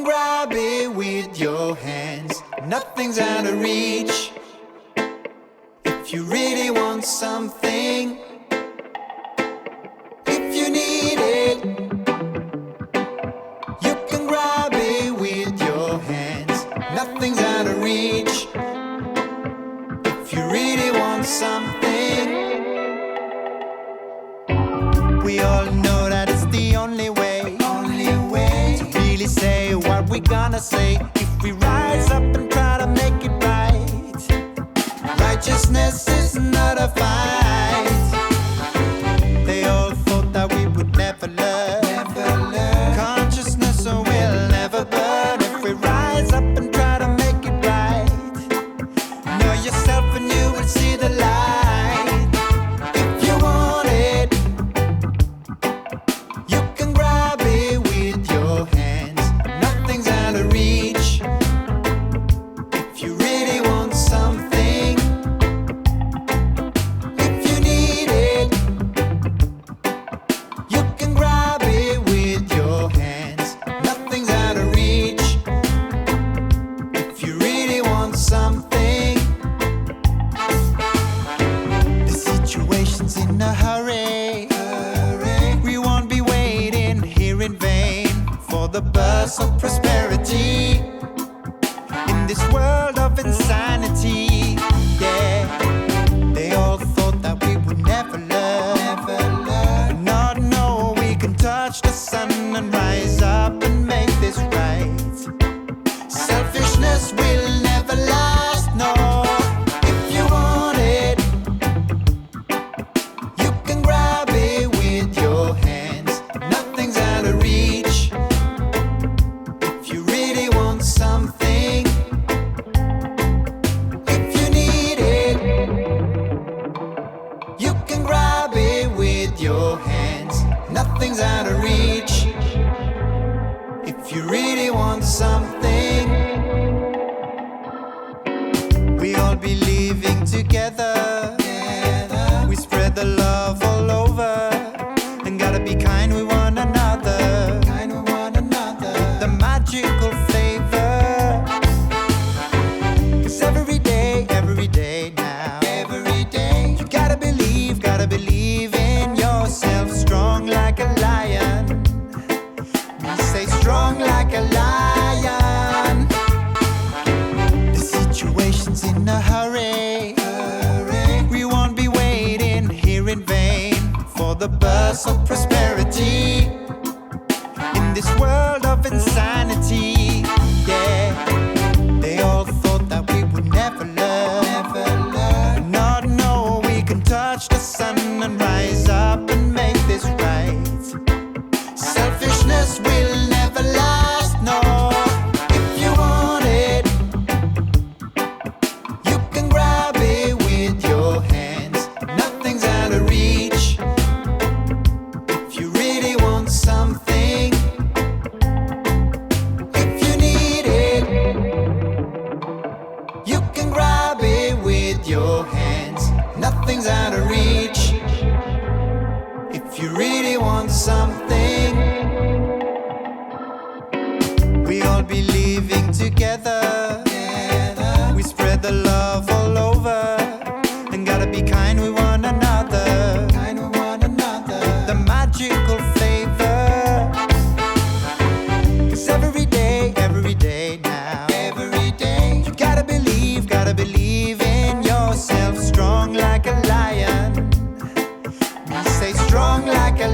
grab it with your hands. Nothing's out of reach. If you really want something, if you need it, you can grab it with your hands. Nothing's out of reach. If you really want something, we all know that it's the only way to really say what we're gonna say. If we rise up and try to make it right, righteousness is not a fight. They all thought that we would never learn. Consciousness will never burn. If we rise up and try to make it right, know yourself and you will see the light. If you want it, you can grab it with your hands. Nothing's out of reach. If you really want something, if you need it, you can grab it with your hands. Nothing's out of reach. If you really want something, the situation's in a hurry. We won't be waiting here in vain for the burst of prosperity in this world of insanity. Yeah, they all thought that we would never learn. Not know we can touch the sun and rise up and make this right. Selfishness will never last, no. If you want it, you can grab it with your hands. Nothing's out of reach. If you really want something, if you need it, you can grab it with your hands. Nothing's out of reach. If you really want something, we all be living together. We spread the love all over, and gotta be kind with one another. The magical flavor. 'Cause every day now, you gotta believe in yourself. Strong like a lion. We say strong like a lion. The situation's in a hurry. We won't be waiting here in vain for the burst of prosperity in this world of insanity. Yeah, they all thought that we would never learn. Not know we can touch the sun and rise up and make this right. Selfishness will never last, no. If you want it, you can grab it with your hands. Nothing's out of reach. If you really want something, if you need it, you can grab it with your hands. Nothing's out of reach. If you really want something, we all be living together. We spread the love all over, and gotta be kind with one another. The magical flavor. 'Cause every day now, you gotta believe in yourself. Strong like a lion. We say strong like a